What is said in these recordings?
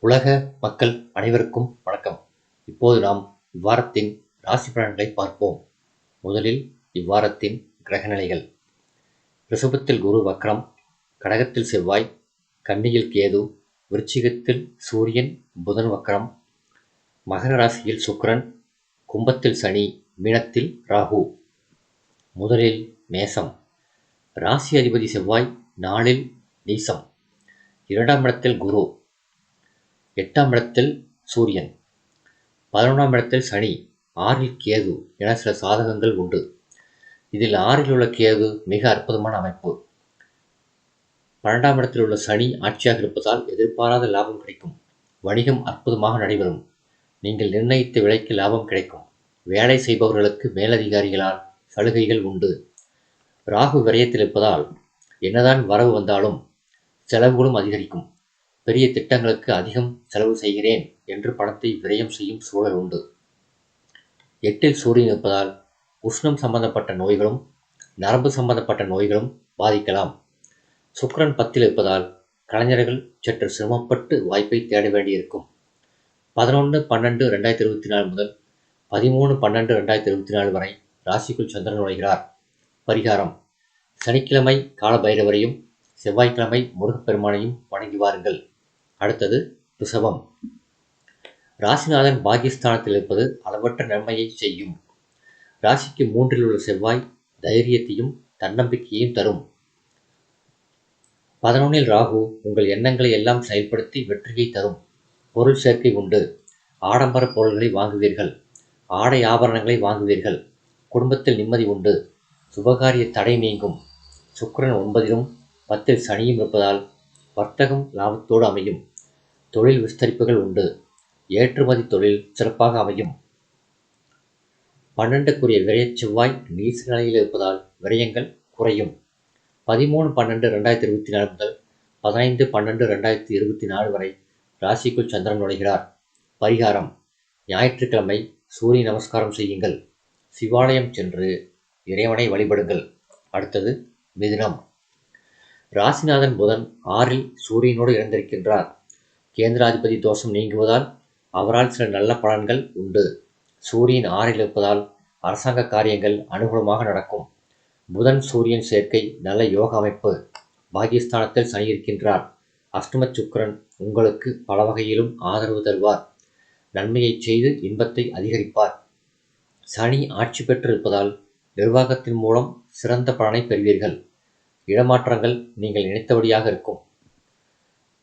உலக மக்கள் அனைவருக்கும் வணக்கம். இப்போது நாம் இவ்வாரத்தின் ராசி பலன்களை பார்ப்போம். முதலில் இவ்வாரத்தின் கிரகநிலைகள். ரிஷபத்தில் குரு வக்ரம், கடகத்தில் செவ்வாய், கன்னியில் கேது, விருச்சிகத்தில் சூரியன் புதன் வக்ரம், மகர ராசியில் சுக்கிரன், கும்பத்தில் சனி, மீனத்தில் ராகு. முதலில் மேசம். ராசி அதிபதி செவ்வாய் நாளில் நீசம். 2ஆம் இடத்தில் குரு, 8ஆம் இடத்தில் சூரியன், 11ஆம் இடத்தில் சனி, 6இல் கேது என சில சாதகங்கள் உண்டு. இதில் 6இல் உள்ள கேது மிக அற்புதமான அமைப்பு. 12ஆம் இடத்தில் உள்ள சனி ஆட்சியாக இருப்பதால் எதிர்பாராத லாபம் கிடைக்கும். வணிகம் அற்புதமாக நடைபெறும். நீங்கள் நிர்ணயித்த விலைக்கு லாபம் கிடைக்கும். வேலை செய்பவர்களுக்கு மேலதிகாரிகளால் சலுகைகள் உண்டு. ராகு விரயத்தில் இருப்பதால் என்னதான் வரவு வந்தாலும் செலவுகளும் அதிகரிக்கும். பெரிய திட்டங்களுக்கு அதிகம் செலவு செய்கிறேன் என்று பணத்தை விரயம் செய்யும் சூழல் உண்டு. 8இல் சூரியன் இருப்பதால் உஷ்ணம் சம்பந்தப்பட்ட நோய்களும் நரம்பு சம்பந்தப்பட்ட நோய்களும் பாதிக்கலாம். சுக்கிரன் 10இல் இருப்பதால் கலைஞர்கள் சற்று சிரமப்பட்டு வாய்ப்பை தேட வேண்டியிருக்கும். 11/12/2024 முதல் 13/12/2024 வரை ராசிக்குள் சந்திரன் நுழைகிறார். பரிகாரம்: சனிக்கிழமை காலபைரவரையும் செவ்வாய்க்கிழமை முருகப்பெருமானையும் வணங்கி வாருங்கள். அடுத்தது ரிஷபம். ராசிநாதன் பாகிஸ்தானத்தில் இருப்பது அளவற்ற நன்மையை செய்யும். ராசிக்கு 3இல் உள்ள செவ்வாய் தைரியத்தையும் தன்னம்பிக்கையையும் தரும். 11இல் ராகு உங்கள் எண்ணங்களை எல்லாம் செயல்படுத்தி வெற்றியை தரும். பொருள் சேர்க்கை உண்டு. ஆடம்பர பொருள்களை வாங்குவீர்கள். ஆடை ஆபரணங்களை வாங்குவீர்கள். குடும்பத்தில் நிம்மதி உண்டு. சுபகாரிய தடை நீங்கும். சுக்கிரன் 9இலும் 10இல் சனியும் இருப்பதால் வர்த்தகம் லாபத்தோடு அமையும். தொழில் விஸ்தரிப்புகள் உண்டு. ஏற்றுமதி தொழில் சிறப்பாக அமையும். 12க்குரிய விரய செவ்வாய் நீச நிலையில் இருப்பதால் விரயங்கள் குறையும். 13/12/2024 முதல் 15/12/2024 வரை ராசிக்குள் சந்திரன் நுழைகிறார். பரிகாரம்: ஞாயிற்றுக்கிழமை சூரிய நமஸ்காரம் செய்யுங்கள். சிவாலயம் சென்று இறைவனை வழிபடுங்கள். அடுத்தது மிதுனம். ராசிநாதன் புதன் 6இல் சூரியனோடு இணைந்திருக்கின்றார். கேந்திராதிபதி தோஷம் நீங்குவதால் அவரால் சில நல்ல பலன்கள் உண்டு. சூரியன் 6இல் இருப்பதால் அரசாங்க காரியங்கள் அனுகூலமாக நடக்கும். புதன் சூரியன் சேர்க்கை நல்ல யோக அமைப்பு. பாகிஸ்தானத்தில் சனி இருக்கின்றார். அஷ்டம சுக்கிரன் உங்களுக்கு பல வகையிலும் ஆதரவு தருவார். நன்மையை செய்து இன்பத்தை அதிகரிப்பார். சனி ஆட்சி பெற்று இருப்பதால் நிர்வாகத்தின் மூலம் சிறந்த பலனை பெறுவீர்கள். இடமாற்றங்கள் நீங்கள் நினைத்தபடியாக இருக்கும்.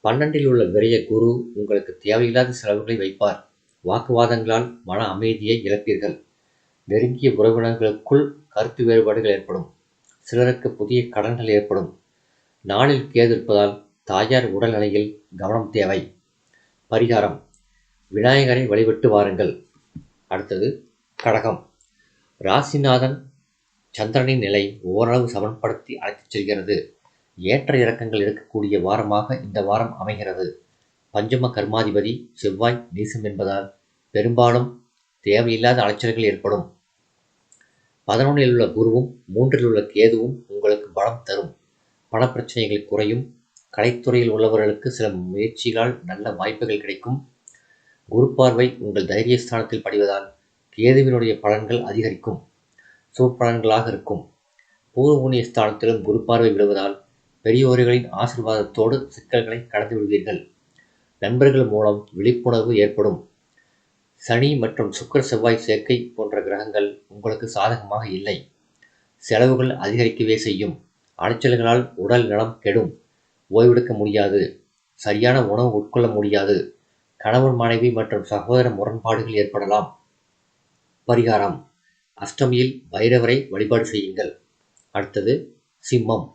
12இல் உள்ள விரய குரு உங்களுக்கு தேவையில்லாத செலவுகளை வைப்பார். வாக்குவாதங்களால் மன அமைதியை இழப்பீர்கள். நெருங்கிய உறவினர்களுக்குள் கருத்து வேறுபாடுகள் ஏற்படும். சிலருக்கு புதிய கடன்கள் ஏற்படும். நாளில் கேது இருப்பதால் தாயார் உடல்நிலையில் கவனம் தேவை. பரிகாரம்: விநாயகரை வழிபட்டு வாருங்கள். அடுத்தது கடகம். ராசிநாதன் சந்திரனின் நிலை ஓரளவு சமன்படுத்தி அழைத்துச் செல்கிறது. ஏற்ற இறக்கங்கள் இருக்கக்கூடிய வாரமாக இந்த வாரம் அமைகிறது. பஞ்சம கர்மாதிபதி செவ்வாய் நீசம் என்பதால் பெரும்பாலும் தேவையில்லாத அலைச்சல்கள் ஏற்படும். 11இல் உள்ள குருவும் 3இல் உள்ள கேதுவும் உங்களுக்கு பலம் தரும். பணப்பிரச்சனைகள் குறையும். கலைத்துறையில் உள்ளவர்களுக்கு சில முயற்சிகளால் நல்ல வாய்ப்புகள் கிடைக்கும். குரு பார்வை உங்கள் தைரியஸ்தானத்தில் படிவதால் கேதுவினுடைய பலன்கள் அதிகரிக்கும். சுபபலன்களாக இருக்கும். பூர்வ புண்ணிய ஸ்தானத்திலும் குரு பார்வை விடுவதால் பெரியோர்களின் ஆசீர்வாதத்தோடு சிக்கல்களை கடந்து விடுவீர்கள். நண்பர்கள் மூலம் விழிப்புணர்வு ஏற்படும். சனி மற்றும் சுக்கிர செவ்வாய் சேர்க்கை போன்ற கிரகங்கள் உங்களுக்கு சாதகமாக இல்லை. செலவுகள் அதிகரிக்கவே செய்யும். அலைச்சல்களால் உடல் நலம் கெடும். ஓய்வெடுக்க முடியாது. சரியான உணவு உட்கொள்ள முடியாது. கணவன் மனைவி மற்றும் சகோதர முரண்பாடுகள் ஏற்படலாம். பரிகாரம்: அஷ்டமியில் பைரவரை வழிபாடு செய்யுங்கள். அடுத்தது சிம்மம்.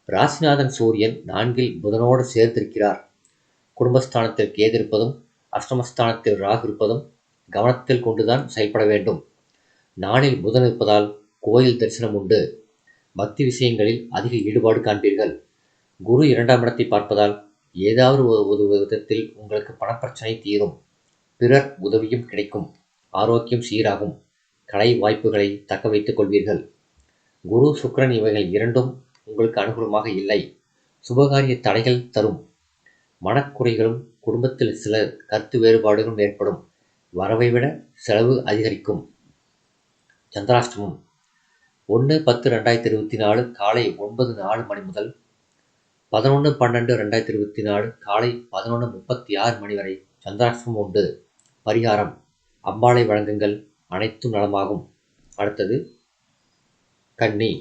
ராசிநாதன் சூரியன் 4இல் புதனோடு சேர்ந்திருக்கிறார். குடும்பஸ்தானத்தில் கேது இருப்பதும் அஷ்டமஸ்தானத்தில் ராகு இருப்பதும் கவனத்தில் கொண்டுதான் செயல்பட வேண்டும். 4இல் புதன் இருப்பதால் கோயில் தரிசனம் உண்டு. பக்தி விஷயங்களில் அதிக ஈடுபாடு காண்பீர்கள். குரு 2ஆம் இடத்தை பார்ப்பதால் ஏதாவது ஒரு விதத்தில் உங்களுக்கு பணப்பிரச்சனை தீரும். பிறர் உதவியும் கிடைக்கும். ஆரோக்கியம் சீராகும். கலை வாய்ப்புகளை தக்க வைத்துக் கொள்வீர்கள். குரு சுக்கிரன் இவைகள் இரண்டும் உங்களுக்கு அனுகூலமாக இல்லை. சுபகாரிய தடைகள் தரும். மனக்குறைகளும் குடும்பத்தில் சில கருத்து வேறுபாடுகளும் ஏற்படும். வரவை விட செலவு அதிகரிக்கும். சந்திராஷ்டமம் 1/10/2024 காலை 9:04 மணி முதல் 11/12/2024 காலை 11:36 மணி வரை சந்திராஷ்டமம் உண்டு. பரிகாரம்: அம்பாளை வழங்குங்கள், அனைத்தும் நலமாகும். அடுத்தது கன்னி.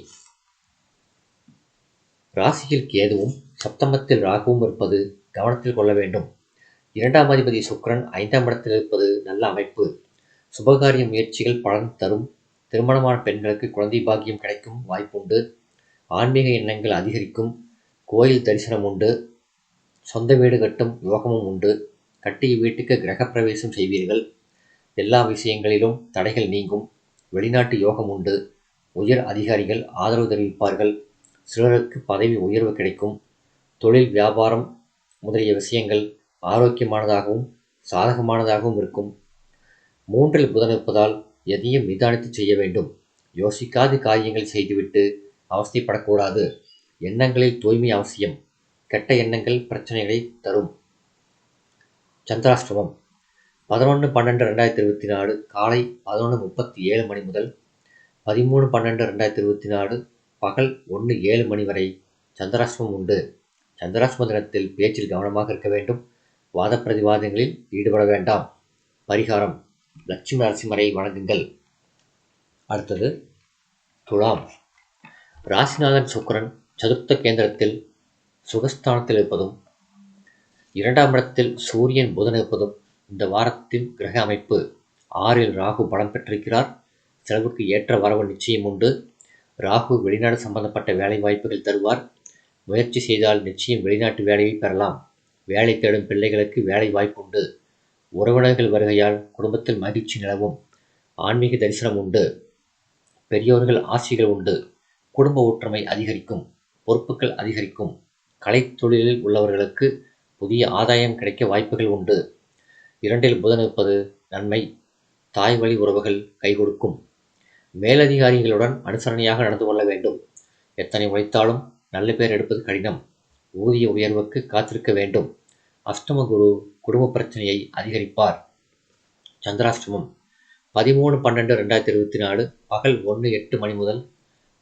ராசியில் கேதுவும் சப்தமத்தில் ராகுவும் இருப்பது கவனத்தில் கொள்ள வேண்டும். 2ஆம் அதிபதி சுக்கிரன் 5ஆம் இடத்தில் இருப்பது நல்ல அமைப்பு. சுபகாரிய முயற்சிகள் பலன் தரும். திருமணமான பெண்களுக்கு குழந்தை பாக்கியம் கிடைக்கும் வாய்ப்புண்டு. ஆன்மீக எண்ணங்கள் அதிகரிக்கும். கோயில் தரிசனம் உண்டு. சொந்த வீடு கட்டும் யோகமும் உண்டு. கட்டிய வீட்டுக்கு கிரகப்பிரவேசம் செய்வீர்கள். எல்லா விஷயங்களிலும் தடைகள் நீங்கும். வெளிநாட்டு யோகம் உண்டு. உயர் அதிகாரிகள் ஆதரவு தெரிவிப்பார்கள். சிலருக்கு பதவி உயர்வு கிடைக்கும். தொழில் வியாபாரம் முதலிய விஷயங்கள் ஆரோக்கியமானதாகவும் சாதகமானதாகவும் இருக்கும். 3இல் புதன் இருப்பதால் எதையும் நிதானித்து செய்ய வேண்டும். யோசிக்காத காரியங்கள் செய்துவிட்டு அவஸ்தைப்படக்கூடாது. எண்ணங்களில் தூய்மை அவசியம். கெட்ட எண்ணங்கள் பிரச்சனைகளை தரும். சந்திராஷ்டமம் 11/12/2024 காலை 11:37 மணி முதல் 13/12/2024 பகல் 1:07 மணி வரை சந்திராஷ்டமம் உண்டு. சந்திராஷ்டம தினத்தில் பேச்சில் கவனமாக இருக்க வேண்டும். வாத பிரதிவாதங்களில் ஈடுபட வேண்டாம். பரிகாரம்: லட்சுமி நரசிம்மரை வணங்குங்கள். அடுத்தது துலாம். ராசிநாதன் சுக்கிரன் சதுர்த்த கேந்திரத்தில் சுகஸ்தானத்தில் இருப்பதும் 2ஆம் இடத்தில் சூரியன் புதன் இருப்பதும் இந்த வாரத்தின் கிரக அமைப்பு. 6இல் ராகு பலம் பெற்றிருக்கிறார். செலவுக்கு ஏற்ற வரவு நிச்சயம் உண்டு. ராகு வெளிநாடு சம்பந்தப்பட்ட வேலை வாய்ப்புகள் தருவார். முயற்சி செய்தால் நிச்சயம் வெளிநாட்டு வேலையை பெறலாம். வேலை தேடும் பிள்ளைகளுக்கு வேலை வாய்ப்புண்டு. உறவினர்கள் வருகையால் குடும்பத்தில் மகிழ்ச்சி நிலவும். ஆன்மீக தரிசனம் உண்டு. பெரியோர்கள் ஆசிகள் உண்டு. குடும்ப ஒற்றுமை அதிகரிக்கும். பொறுப்புகள் அதிகரிக்கும். கலைத்தொழிலில் உள்ளவர்களுக்கு புதிய ஆதாயம் கிடைக்க வாய்ப்புகள் உண்டு. 2இல் புதன் இருப்பது நன்மை. தாய் வழி உறவுகள் கை கொடுக்கும். மேலதிகாரிகளுடன் அனுசரணையாக நடந்து கொள்ள வேண்டும். எத்தனை உழைத்தாலும் நல்ல பேர் எடுப்பது கடினம். ஊதிய உயர்வுக்கு காத்திருக்க வேண்டும். அஷ்டம குரு குடும்ப பிரச்சனையை அதிகரிப்பார். சந்திராஷ்டமம் 13/12/2024 பகல் 1:08 மணி முதல்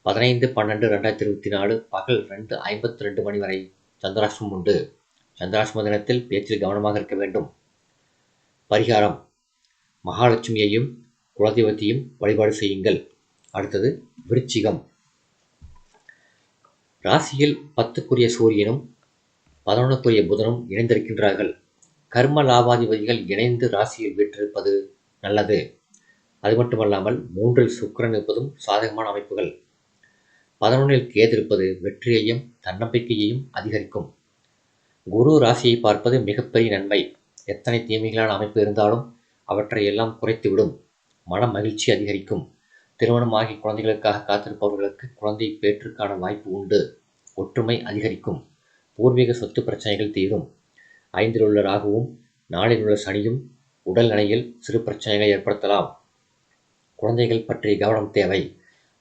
15/12/2024 பகல் 2:52 மணி வரை சந்திராஷ்டமம் உண்டு. சந்திராஷ்டம தினத்தில் பேச்சில் கவனமாக இருக்க வேண்டும். பரிகாரம்: மகாலட்சுமியையும் குலதெய்வத்தையும் வழிபாடு செய்யுங்கள். அடுத்தது விருச்சிகம். ராசியில் 10க்குரிய சூரியனும் 11க்குரிய புதனும் இணைந்திருக்கின்றார்கள். கர்ம லாபாதிபதிகள் இணைந்து ராசியில் வீற்றிருப்பது நல்லது. அது மட்டுமல்லாமல் 3இல் சுக்கிரன் இருப்பதும் சாதகமான அமைப்புகள். 11இல் கேது இருப்பது வெற்றியையும் தன்னம்பிக்கையையும் அதிகரிக்கும். குரு ராசியை பார்ப்பது மிகப்பெரிய நன்மை. எத்தனை தீமைகளான அமைப்பு இருந்தாலும் அவற்றை எல்லாம் குறைத்துவிடும். மன மகிழ்ச்சி அதிகரிக்கும். திருமணமாகி குழந்தைகளுக்காக காத்திருப்பவர்களுக்கு குழந்தை பேற்றுக்கான வாய்ப்பு உண்டு. ஒற்றுமை அதிகரிக்கும். பூர்வீக சொத்து பிரச்சனைகள் தீரும். 5இல் உள்ள ராகுவும் 4இல் உள்ள சனியும் உடல் நிலையில் சிறு பிரச்சனைகளை ஏற்படுத்தலாம். குழந்தைகள் பற்றிய கவனம் தேவை.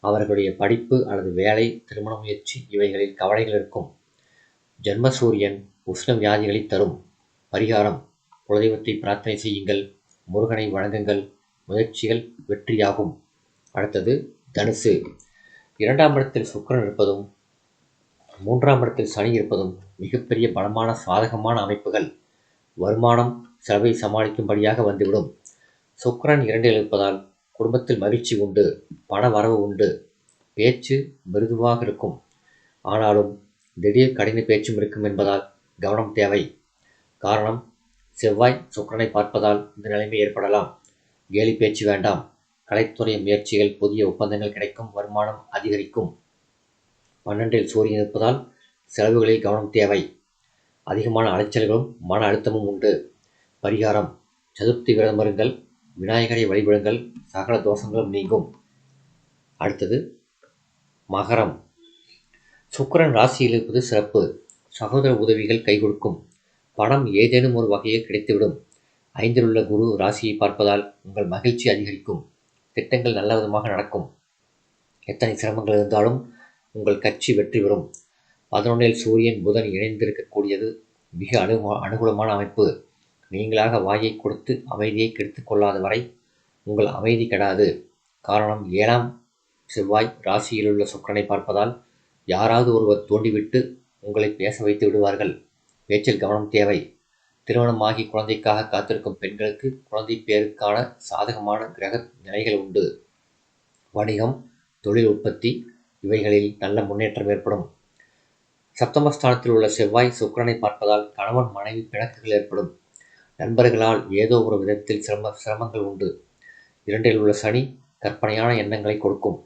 அவர்களுடைய படிப்பு அல்லது வேலை, திருமண முயற்சி இவைகளில் கவலைகள் இருக்கும். ஜென்மசூரியன் உஷ்ண வியாதிகளை தரும். பரிகாரம்: குலதெய்வத்தை பிரார்த்தனை செய்யுங்கள். முருகனை வணங்குங்கள். முயற்சிகள் வெற்றியாகும். அடுத்தது தனுசு. 2ஆம் இடத்தில் சுக்கிரன் இருப்பதும் 3ஆம் இடத்தில் சனி இருப்பதும் மிகப்பெரிய பலமான சாதகமான அமைப்புகள். வருமானம் செலவை சமாளிக்கும்படியாக வந்துவிடும். சுக்கிரன் 2இல் இருப்பதால் குடும்பத்தில் மகிழ்ச்சி உண்டு. பண வரவு உண்டு. பேச்சு மிருதுவாக இருக்கும். ஆனாலும் திடீர் கடின பேச்சும் இருக்கும் என்பதால் கவனம் தேவை. காரணம், செவ்வாய் சுக்கிரனை பார்ப்பதால் இந்த நிலைமை ஏற்படலாம். கேலி பேச்சு வேண்டாம். கலைத்துறை முயற்சிகள் புதிய ஒப்பந்தங்கள் கிடைக்கும். வருமானம் அதிகரிக்கும். 12இல் சூரியன் இருப்பதால் செலவுகளில் கவனம் தேவை. அதிகமான அலைச்சல்களும் மன அழுத்தமும் உண்டு. பரிகாரம்: சதுர்த்தி விரதம் இருங்கள். விநாயகரை வழிபடுங்கள். சகல தோஷங்களும் நீங்கும். அடுத்தது மகரம். சுக்கிரன் ராசியில் இருப்பது சிறப்பு. சகோதர உதவிகள் கை கொடுக்கும். பணம் ஏதேனும் ஒரு வகையில் கிடைத்துவிடும். 5இல் உள்ள குரு ராசியை பார்ப்பதால் உங்கள் மகிழ்ச்சி அதிகரிக்கும். திட்டங்கள் நல்ல விதமாக நடக்கும். எத்தனை சிரமங்கள் இருந்தாலும் உங்கள் கட்சி வெற்றி பெறும். 11இல் சூரியன் புதன் இணைந்திருக்கக்கூடியது மிக அனுகூலமான அமைப்பு. நீங்களாக வாயை கொடுத்து அமைதியை கெடுத்துக் கொள்ளாத வரை உங்கள் அமைதி கெடாது. காரணம் 7ஆம் செவ்வாய் ராசியிலுள்ள சுக்கிரனை பார்ப்பதால் யாராவது ஒருவர் தூண்டிவிட்டு உங்களை பேச வைத்து விடுவார்கள். பேச்சில் கவனம் தேவை. திருமணமாகி குழந்தைக்காக காத்திருக்கும் பெண்களுக்கு குழந்தை பேருக்கான சாதகமான கிரக நிலைகள் உண்டு. வணிகம், தொழில் உற்பத்தி இவைகளில் நல்ல முன்னேற்றம் ஏற்படும். சப்தமஸ்தானத்தில் உள்ள செவ்வாய் சுக்கிரனை பார்ப்பதால் கணவன் மனைவி பிணக்குகள் ஏற்படும். நண்பர்களால் ஏதோ ஒரு விதத்தில் சிரமங்கள் உண்டு. 2இல் உள்ள சனி கற்பனையான எண்ணங்களை கொடுக்கும்.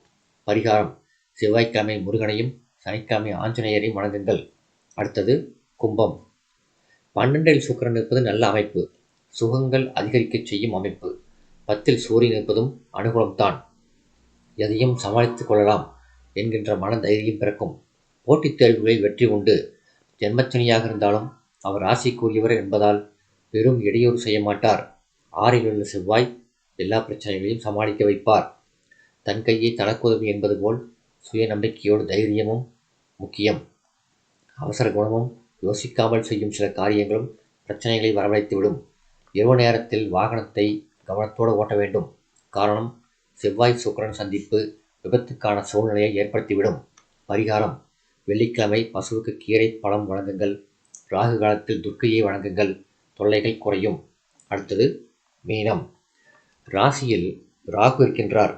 பரிகாரம்: செவ்வாய்க்கிழமை முருகனையும் சனிக்கிழமை ஆஞ்சநேயரையும் வணங்குங்கள். அடுத்தது கும்பம். 12இல் சுக்கிரன் இருப்பது நல்ல அமைப்பு. சுகங்கள் அதிகரிக்கச் செய்யும் அமைப்பு. 10இல் சூரியன் இருப்பதும் அனுகூலம்தான். எதையும் சமாளித்துக் கொள்ளலாம் என்கின்ற மன தைரியம் பிறக்கும். போட்டித் தேர்வுகளில் வெற்றி உண்டு. ஜென்மச்சனியாக இருந்தாலும் அவர் ராசிக்குரியவர் என்பதால் பெரும் இடையூறு செய்ய மாட்டார். 6இல் உள்ள செவ்வாய் எல்லா பிரச்சனைகளையும் சமாளிக்க வைப்பார். தன் கையை தனக்குதவி என்பது போல் சுய நம்பிக்கையோடு தைரியமும் முக்கியம். அவசர குணமும் யோசிக்காமல் செய்யும் சில காரியங்களும் பிரச்சனைகளை வரவழைத்துவிடும். இரவு நேரத்தில் வாகனத்தை கவனத்தோடு ஓட்ட வேண்டும். காரணம், செவ்வாய் சுக்கிரன் சந்திப்பு விபத்துக்கான சூழ்நிலையை ஏற்படுத்திவிடும். பரிகாரம்: வெள்ளிக்கிழமை பசுவுக்கு கீரை பழம் வழங்குங்கள். ராகு காலத்தில் துர்க்கையை வணங்குங்கள். தொல்லைகள் குறையும். அடுத்தது மீனம். ராசியில் ராகு இருக்கின்றார்.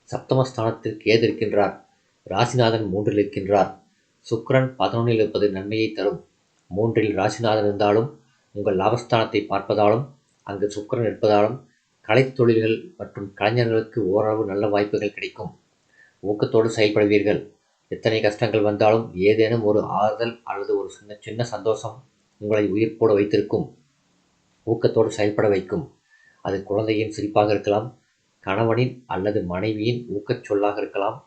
சப்தமஸ்தானத்தில் கேது இருக்கின்றார். ராசிநாதன் 3இல் இருக்கின்றார். சுக்கிரன் 11இல் இருப்பது நன்மையை தரும். 3இல் ராசிநாதன் இருந்தாலும் உங்கள் லாபஸ்தானத்தை பார்ப்பதாலும் அங்கு சுக்கிரன் இருப்பதாலும் கலைத்தொழில்கள் மற்றும் கலைஞர்களுக்கு ஓரளவு நல்ல வாய்ப்புகள் கிடைக்கும். ஊக்கத்தோடு செயல்படுவீர்கள். எத்தனை கஷ்டங்கள் வந்தாலும் ஏதேனும் ஒரு ஆறுதல் அல்லது ஒரு சின்ன சந்தோஷம் உங்களை உயிர்ப்போடு வைத்திருக்கும். ஊக்கத்தோடு செயல்பட வைக்கும். அது குழந்தையின் சிரிப்பாக இருக்கலாம், கணவனின் அல்லது மனைவியின் ஊக்கச் சொல்லாக இருக்கலாம்.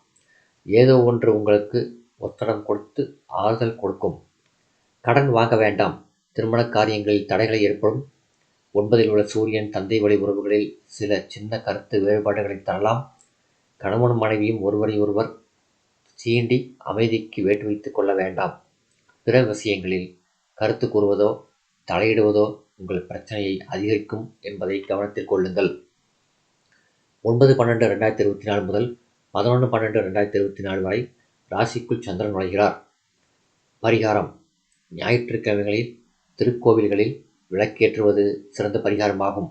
ஏதோ ஒன்று உங்களுக்கு ஒத்தடம் கொடுத்து ஆறுதல் கொடுக்கும். கடன் வாங்க வேண்டாம். திருமண காரியங்களில் தடைகள் ஏற்படும். 9இல் உள்ள சூரியன் தந்தை வழி உறவுகளில் சில சின்ன கருத்து வேறுபாடுகளை தரலாம். கணவனும் மனைவியும் ஒருவரை ஒருவர் சீண்டி அமைதிக்கு வேட்டு வைத்துக் கொள்ள வேண்டாம். பிற விஷயங்களில் கருத்து கூறுவதோ தலையிடுவதோ உங்கள் பிரச்சனையை அதிகரிக்கும் என்பதை கவனத்தில் கொள்ளுங்கள். 9/12/2024 முதல் 11/12/2024 வரை ராசிக்குள் சந்திரன் நுழைகிறார். பரிகாரம்: ஞாயிற்றுக்கிழமைகளில் திருக்கோவில்களில் விளக்கேற்றுவது சிறந்த பரிகாரமாகும்.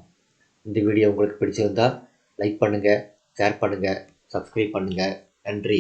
இந்த வீடியோ உங்களுக்கு பிடிச்சிருந்தால் லைக் பண்ணுங்கள், ஷேர் பண்ணுங்கள், சப்ஸ்கிரைப் பண்ணுங்கள். நன்றி.